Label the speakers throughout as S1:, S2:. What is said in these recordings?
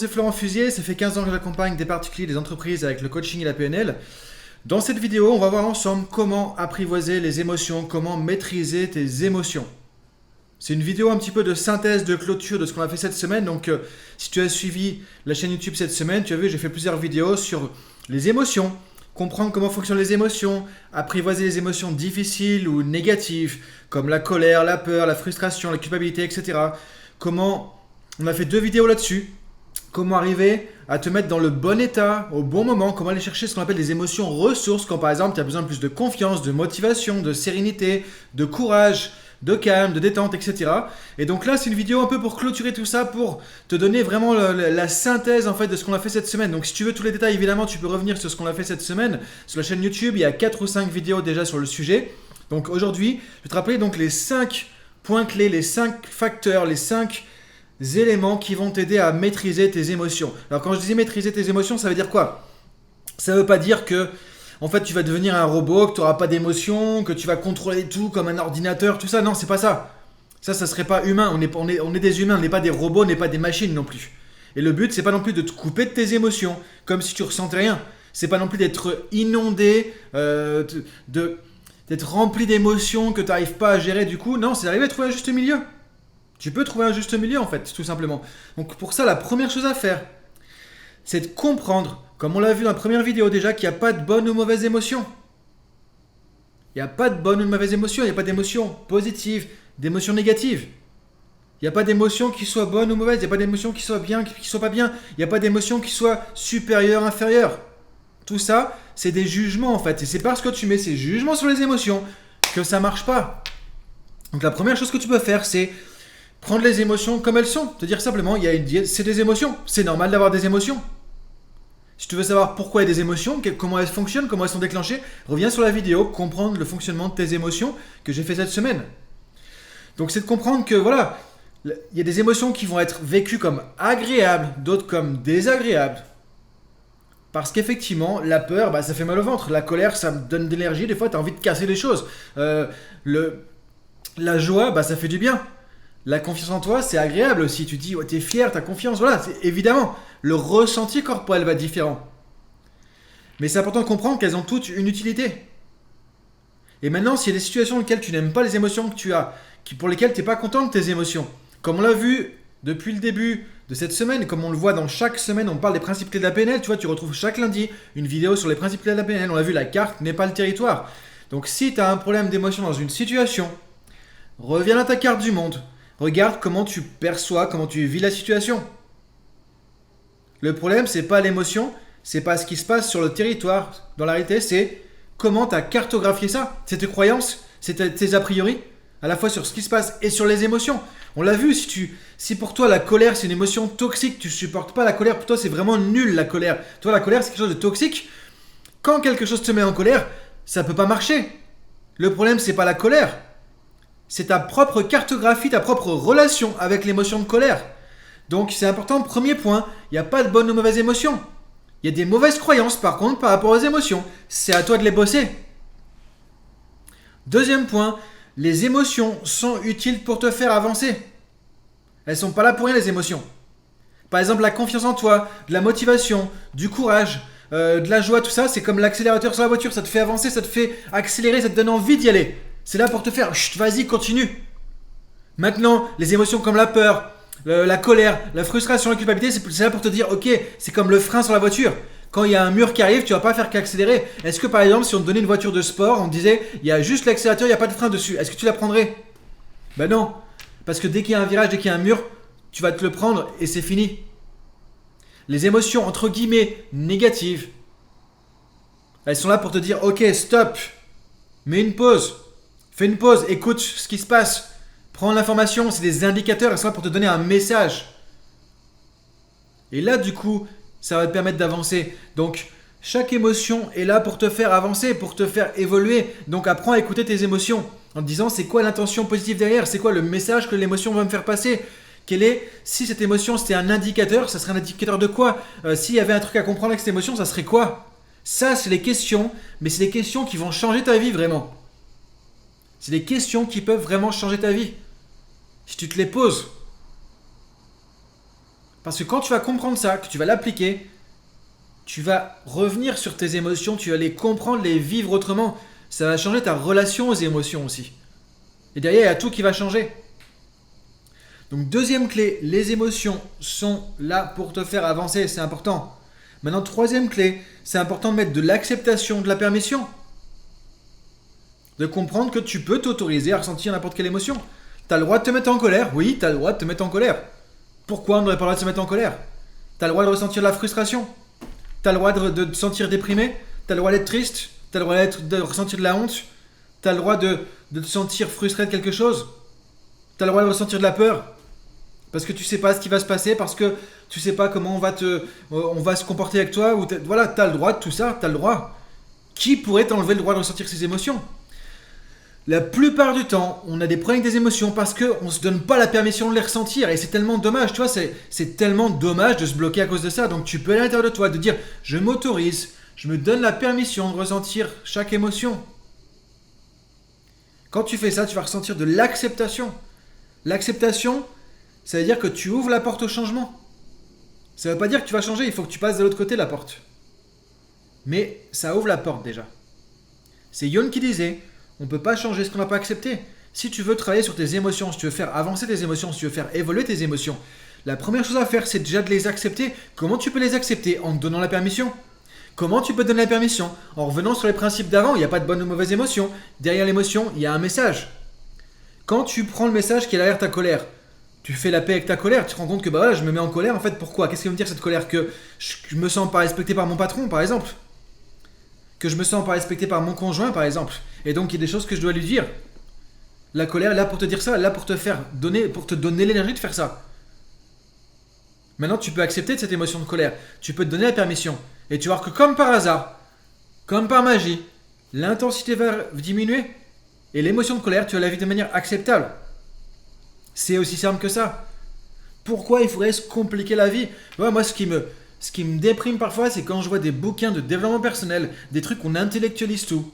S1: c'est Florent Fusier, ça fait 15 ans que j'accompagne des particuliers, des entreprises avec le coaching et la PNL. Dans cette vidéo, on va voir ensemble comment apprivoiser les émotions, comment maîtriser tes émotions. C'est une vidéo un petit peu de synthèse, de clôture de ce qu'on a fait cette semaine. Donc, si tu as suivi la chaîne YouTube cette semaine, tu as vu, j'ai fait plusieurs vidéos sur les émotions, comprendre comment fonctionnent les émotions, apprivoiser les émotions difficiles ou négatives, comme la colère, la peur, la frustration, la culpabilité, etc. On a fait 2 vidéos là-dessus. Comment arriver à te mettre dans le bon état, au bon moment, comment aller chercher ce qu'on appelle des émotions ressources, quand par exemple tu as besoin de plus de confiance, de motivation, de sérénité, de courage, de calme, de détente, etc. Et donc là, c'est une vidéo un peu pour clôturer tout ça, pour te donner vraiment la synthèse en fait de ce qu'on a fait cette semaine. Donc si tu veux tous les détails, évidemment, tu peux revenir sur ce qu'on a fait cette semaine. Sur la chaîne YouTube, il y a 4 ou 5 vidéos déjà sur le sujet. Donc aujourd'hui, je vais te rappeler donc les 5 points clés, les 5 facteurs, les 5 éléments qui vont t'aider à maîtriser tes émotions. Alors quand je disais maîtriser tes émotions, ça veut dire quoi? Ça veut pas dire que en fait tu vas devenir un robot, que tu n'auras pas d'émotions, que tu vas contrôler tout comme un ordinateur, tout ça. Non, c'est pas ça. Ça serait pas humain. On est des humains, on n'est pas des robots, on n'est pas des machines non plus. Et le but, c'est pas non plus de te couper de tes émotions, comme si tu ressentais rien. C'est pas non plus d'être inondé, d'être rempli d'émotions que tu n'arrives pas à gérer du coup. Non, c'est d'arriver à trouver un juste milieu. Tu peux trouver un juste milieu en fait, tout simplement. Donc pour ça, la première chose à faire, c'est de comprendre, comme on l'a vu dans la première vidéo déjà, qu'il n'y a pas de bonne ou mauvaise émotion. Il n'y a pas de bonne ou de mauvaise émotion, il n'y a pas d'émotion positive, d'émotion négative. Il n'y a pas d'émotion qui soit bonne ou mauvaise, il n'y a pas d'émotion qui soit bien, qui soit pas bien. Il n'y a pas d'émotion qui soit supérieure, inférieure. Tout ça, c'est des jugements en fait. Et c'est parce que tu mets ces jugements sur les émotions que ça ne marche pas. Donc la première chose que tu peux faire, c'est prendre les émotions comme elles sont. Te dire simplement, c'est des émotions. C'est normal d'avoir des émotions. Si tu veux savoir pourquoi il y a des émotions, comment elles fonctionnent, comment elles sont déclenchées, reviens sur la vidéo, comprendre le fonctionnement de tes émotions que j'ai fait cette semaine. Donc c'est de comprendre que voilà, il y a des émotions qui vont être vécues comme agréables, d'autres comme désagréables. Parce qu'effectivement, la peur, ça fait mal au ventre. La colère, ça me donne de l'énergie. Des fois, tu as envie de casser les choses. La joie, ça fait du bien. La confiance en toi, c'est agréable aussi. Tu dis, tu es fier, tu as confiance. Voilà, évidemment, le ressenti corporel va être différent. Mais c'est important de comprendre qu'elles ont toutes une utilité. Et maintenant, s'il y a des situations dans lesquelles tu n'aimes pas les émotions que tu as, pour lesquelles tu n'es pas content de tes émotions, comme on l'a vu depuis le début de cette semaine, comme on le voit dans chaque semaine, on parle des principes clés de la PNL. Tu vois, tu retrouves chaque lundi une vidéo sur les principes clés de la PNL. On l'a vu, la carte n'est pas le territoire. Donc si tu as un problème d'émotion dans une situation, reviens à ta carte du monde. Regarde comment tu perçois, comment tu vis la situation. Le problème, c'est pas l'émotion, c'est pas ce qui se passe sur le territoire. Dans la réalité, c'est comment tu as cartographié ça. C'est tes croyances, c'est tes a priori, à la fois sur ce qui se passe et sur les émotions. On l'a vu, si pour toi la colère c'est une émotion toxique, tu supportes pas la colère, pour toi c'est vraiment nul la colère. Toi la colère c'est quelque chose de toxique. Quand quelque chose te met en colère, ça peut pas marcher. Le problème c'est pas la colère. C'est ta propre cartographie, ta propre relation avec l'émotion de colère. Donc c'est important, premier point, il n'y a pas de bonne ou mauvaise émotion. Il y a des mauvaises croyances par contre par rapport aux émotions. C'est à toi de les bosser. Deuxième point, les émotions sont utiles pour te faire avancer. Elles sont pas là pour rien les émotions. Par exemple la confiance en toi, de la motivation, du courage, de la joie, tout ça, c'est comme l'accélérateur sur la voiture, ça te fait avancer, ça te fait accélérer, ça te donne envie d'y aller. C'est là pour te faire, chut, vas-y, continue. Maintenant, les émotions comme la peur, la colère, la frustration, la culpabilité, c'est là pour te dire, ok, c'est comme le frein sur la voiture. Quand il y a un mur qui arrive, tu vas pas faire qu'accélérer. Est-ce que par exemple, si on te donnait une voiture de sport, on te disait, il y a juste l'accélérateur, il n'y a pas de frein dessus, est-ce que tu la prendrais? Ben non. Parce que dès qu'il y a un virage, dès qu'il y a un mur, tu vas te le prendre et c'est fini. Les émotions, entre guillemets, négatives, elles sont là pour te dire, ok, stop, mets une pause. Fais une pause, écoute ce qui se passe. Prends l'information, c'est des indicateurs, elles sont là pour te donner un message. Et là, du coup, ça va te permettre d'avancer. Donc, chaque émotion est là pour te faire avancer, pour te faire évoluer. Donc, apprends à écouter tes émotions en te disant c'est quoi l'intention positive derrière, c'est quoi le message que l'émotion va me faire passer. Si cette émotion c'était un indicateur, ça serait un indicateur de quoi? S'il y avait un truc à comprendre avec cette émotion, ça serait quoi? Ça, c'est les questions, mais c'est des questions qui vont changer ta vie vraiment. C'est des questions qui peuvent vraiment changer ta vie. Si tu te les poses. Parce que quand tu vas comprendre ça, que tu vas l'appliquer, tu vas revenir sur tes émotions, tu vas les comprendre, les vivre autrement. Ça va changer ta relation aux émotions aussi. Et derrière, il y a tout qui va changer. Donc deuxième clé, les émotions sont là pour te faire avancer, c'est important. Maintenant, troisième clé, c'est important de mettre de l'acceptation, de la permission. De comprendre que tu peux t'autoriser à ressentir n'importe quelle émotion. Tu as le droit de te mettre en colère, oui, tu as le droit de te mettre en colère. Pourquoi on n'aurait pas le droit de se mettre en colère? Tu as le droit de ressentir de la frustration. Tu as le droit de te sentir déprimé. Tu as le droit d'être triste. Tu as le droit de ressentir de la honte. Tu as le droit de te sentir frustré de quelque chose. Tu as le droit de ressentir de la peur. Parce que tu sais pas ce qui va se passer, parce que tu sais pas comment on va se comporter avec toi. Voilà, tu as le droit de tout ça, tu as le droit. Qui pourrait t'enlever le droit de ressentir ces émotions? La plupart du temps, on a des problèmes avec des émotions parce qu'on ne se donne pas la permission de les ressentir. Et c'est tellement dommage, tu vois, c'est tellement dommage de se bloquer à cause de ça. Donc tu peux à l'intérieur de toi de dire, je m'autorise, je me donne la permission de ressentir chaque émotion. Quand tu fais ça, tu vas ressentir de l'acceptation. L'acceptation, ça veut dire que tu ouvres la porte au changement. Ça ne veut pas dire que tu vas changer, il faut que tu passes de l'autre côté de la porte. Mais ça ouvre la porte déjà. C'est Jung qui disait, on ne peut pas changer ce qu'on n'a pas accepté. Si tu veux travailler sur tes émotions, si tu veux faire avancer tes émotions, si tu veux faire évoluer tes émotions, la première chose à faire, c'est déjà de les accepter. Comment tu peux les accepter? En te donnant la permission. Comment tu peux te donner la permission? En revenant sur les principes d'avant, il n'y a pas de bonne ou mauvaise émotion. Derrière l'émotion, il y a un message. Quand tu prends le message qui est derrière ta colère, tu fais la paix avec ta colère, tu te rends compte que bah voilà, je me mets en colère, en fait, pourquoi? Qu'est-ce qui veut me dire cette colère? Que je me sens pas respecté par mon patron, par exemple. Que je me sens pas respecté par mon conjoint, par exemple. Et donc, il y a des choses que je dois lui dire. La colère est là pour te dire ça, là pour te faire donner, pour te donner l'énergie de faire ça. Maintenant, tu peux accepter cette émotion de colère. Tu peux te donner la permission. Et tu vas voir que comme par hasard, comme par magie, l'intensité va diminuer. Et l'émotion de colère, tu vas la vivre de manière acceptable. C'est aussi simple que ça. Pourquoi il faudrait se compliquer la vie? Ouais, moi, ce qui me déprime parfois, c'est quand je vois des bouquins de développement personnel, des trucs où on intellectualise tout.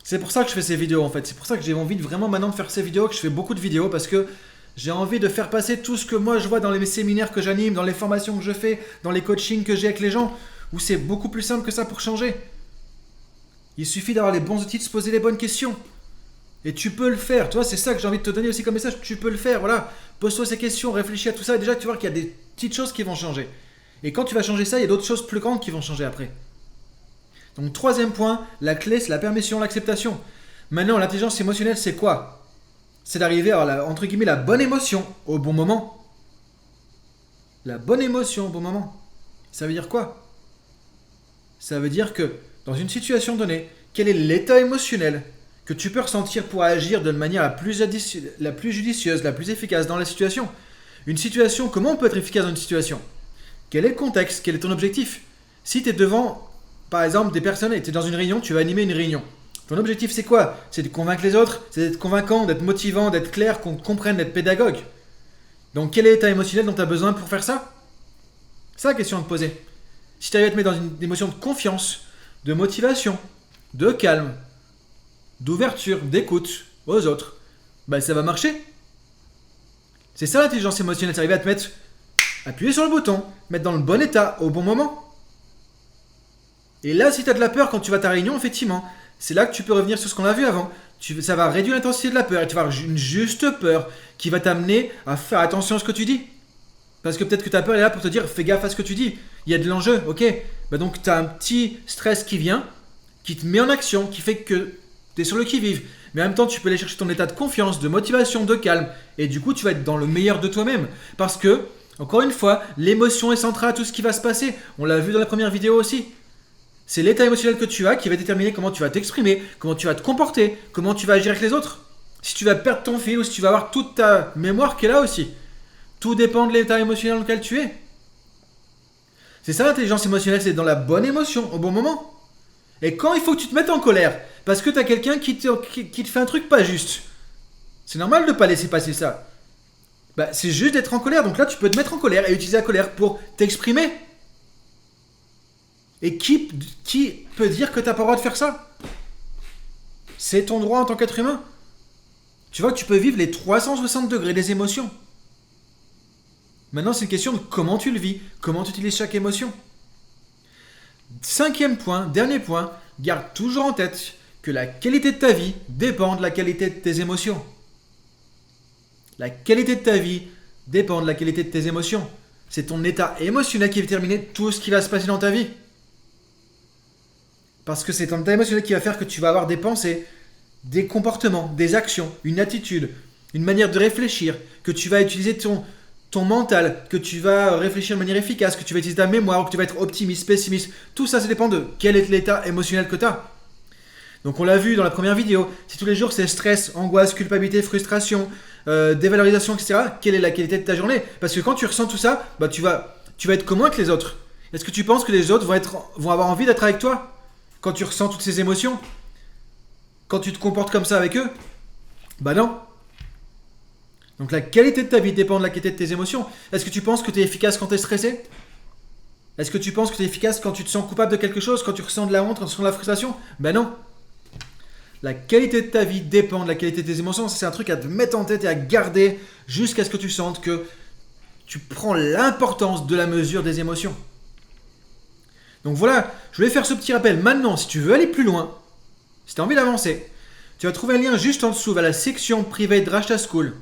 S1: C'est pour ça que je fais ces vidéos en fait. C'est pour ça que j'ai envie vraiment maintenant de faire ces vidéos, que je fais beaucoup de vidéos, parce que j'ai envie de faire passer tout ce que moi je vois dans les séminaires que j'anime, dans les formations que je fais, dans les coachings que j'ai avec les gens, où c'est beaucoup plus simple que ça pour changer. Il suffit d'avoir les bons outils, de se poser les bonnes questions. Et tu peux le faire, tu vois, c'est ça que j'ai envie de te donner aussi comme message, tu peux le faire, voilà. Pose-toi ces questions, réfléchis à tout ça, et déjà tu vois qu'il y a des petites choses qui vont changer. Et quand tu vas changer ça, il y a d'autres choses plus grandes qui vont changer après. Donc troisième point, la clé c'est la permission, l'acceptation. Maintenant, l'intelligence émotionnelle c'est quoi? C'est d'arriver à entre guillemets la bonne émotion au bon moment. La bonne émotion au bon moment. Ça veut dire quoi? Ça veut dire que dans une situation donnée, quel est l'état émotionnel que tu peux ressentir pour agir de manière la plus judicieuse, la plus efficace dans la situation? Une situation, comment on peut être efficace dans une situation? Quel est le contexte? Quel est ton objectif? Si tu es devant, par exemple, des personnes et tu es dans une réunion, tu vas animer une réunion. Ton objectif, c'est quoi? C'est de convaincre les autres, c'est d'être convaincant, d'être motivant, d'être clair, qu'on comprenne, d'être pédagogue. Donc, quel est l'état émotionnel dont tu as besoin pour faire ça? C'est la question à te poser. Si tu arrives à te mettre dans une émotion de confiance, de motivation, de calme, d'ouverture, d'écoute aux autres, ben ça va marcher. C'est ça l'intelligence émotionnelle, c'est arriver à te mettre, appuyer sur le bouton, mettre dans le bon état au bon moment. Et là, si tu as de la peur quand tu vas à ta réunion, effectivement, c'est là que tu peux revenir sur ce qu'on a vu avant. Ça va réduire l'intensité de la peur et tu vas avoir une juste peur qui va t'amener à faire attention à ce que tu dis. Parce que peut-être que ta peur est là pour te dire fais gaffe à ce que tu dis. Il y a de l'enjeu, ok. Bah donc tu as un petit stress qui vient, qui te met en action, qui fait que tu es sur le qui-vive. Mais en même temps, tu peux aller chercher ton état de confiance, de motivation, de calme. Et du coup, tu vas être dans le meilleur de toi-même. Parce que, encore une fois, l'émotion est centrale à tout ce qui va se passer. On l'a vu dans la première vidéo aussi. C'est l'état émotionnel que tu as qui va déterminer comment tu vas t'exprimer, comment tu vas te comporter, comment tu vas agir avec les autres. Si tu vas perdre ton fil ou si tu vas avoir toute ta mémoire qui est là aussi. Tout dépend de l'état émotionnel dans lequel tu es. C'est ça l'intelligence émotionnelle, c'est dans la bonne émotion, au bon moment. Et quand il faut que tu te mettes en colère, parce que tu as quelqu'un qui te fait un truc pas juste, c'est normal de ne pas laisser passer ça. Bah, c'est juste d'être en colère, donc là tu peux te mettre en colère et utiliser la colère pour t'exprimer. Et qui peut dire que tu n'as pas le droit de faire ça? C'est ton droit en tant qu'être humain. Tu vois que tu peux vivre les 360 degrés des émotions. Maintenant, c'est une question de comment tu le vis, comment tu utilises chaque émotion. 5e point, dernier point, garde toujours en tête que la qualité de ta vie dépend de la qualité de tes émotions. La qualité de ta vie dépend de la qualité de tes émotions. C'est ton état émotionnel qui va déterminer tout ce qui va se passer dans ta vie. Parce que c'est ton état émotionnel qui va faire que tu vas avoir des pensées, des comportements, des actions, une attitude, une manière de réfléchir, que tu vas utiliser ton mental, que tu vas réfléchir de manière efficace, que tu vas utiliser ta mémoire, que tu vas être optimiste, pessimiste. Tout ça, ça dépend de quel est l'état émotionnel que tu as. Donc on l'a vu dans la première vidéo, si tous les jours c'est stress, angoisse, culpabilité, frustration, dévalorisation, etc., quelle est la qualité de ta journée? Parce que quand tu ressens tout ça, tu vas être comment avec les autres? Est-ce que tu penses que les autres vont avoir envie d'être avec toi quand tu ressens toutes ces émotions? Quand tu te comportes comme ça avec eux? Non. Donc la qualité de ta vie dépend de la qualité de tes émotions. Est-ce que tu penses que tu es efficace quand tu es stressé? Est-ce que tu penses que tu es efficace quand tu te sens coupable de quelque chose, quand tu ressens de la honte, quand tu ressens de la frustration? Non. La qualité de ta vie dépend de la qualité de tes émotions. C'est un truc à te mettre en tête et à garder jusqu'à ce que tu sentes que tu prends l'importance de la mesure des émotions. Donc voilà, je voulais faire ce petit rappel. Maintenant, si tu veux aller plus loin, si tu as envie d'avancer, tu vas trouver un lien juste en dessous vers la section privée de Drashta School.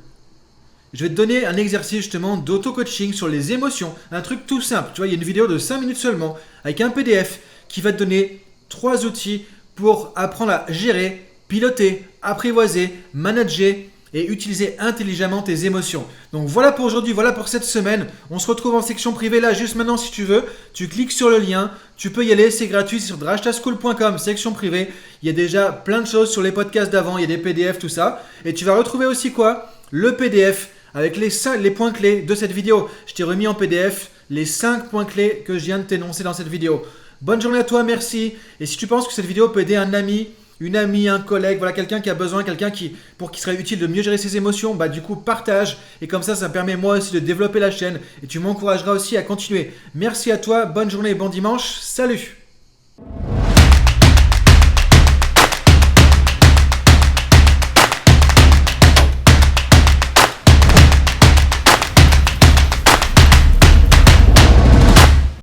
S1: Je vais te donner un exercice justement d'auto-coaching sur les émotions. Un truc tout simple. Tu vois, il y a une vidéo de 5 minutes seulement avec un PDF qui va te donner 3 outils pour apprendre à gérer, piloter, apprivoiser, manager et utiliser intelligemment tes émotions. Donc voilà pour aujourd'hui, voilà pour cette semaine. On se retrouve en section privée là juste maintenant si tu veux. Tu cliques sur le lien, tu peux y aller, c'est gratuit, c'est sur drashtaschool.com, section privée. Il y a déjà plein de choses sur les podcasts d'avant, il y a des PDF, tout ça. Et tu vas retrouver aussi quoi? Le PDF avec les points clés de cette vidéo. Je t'ai remis en PDF les 5 points clés que je viens de t'énoncer dans cette vidéo. Bonne journée à toi, merci. Et si tu penses que cette vidéo peut aider un ami, une amie, un collègue, voilà quelqu'un qui a besoin, quelqu'un qui serait utile de mieux gérer ses émotions, du coup partage et comme ça me permet moi aussi de développer la chaîne et tu m'encourageras aussi à continuer. Merci à toi, bonne journée et bon dimanche, salut.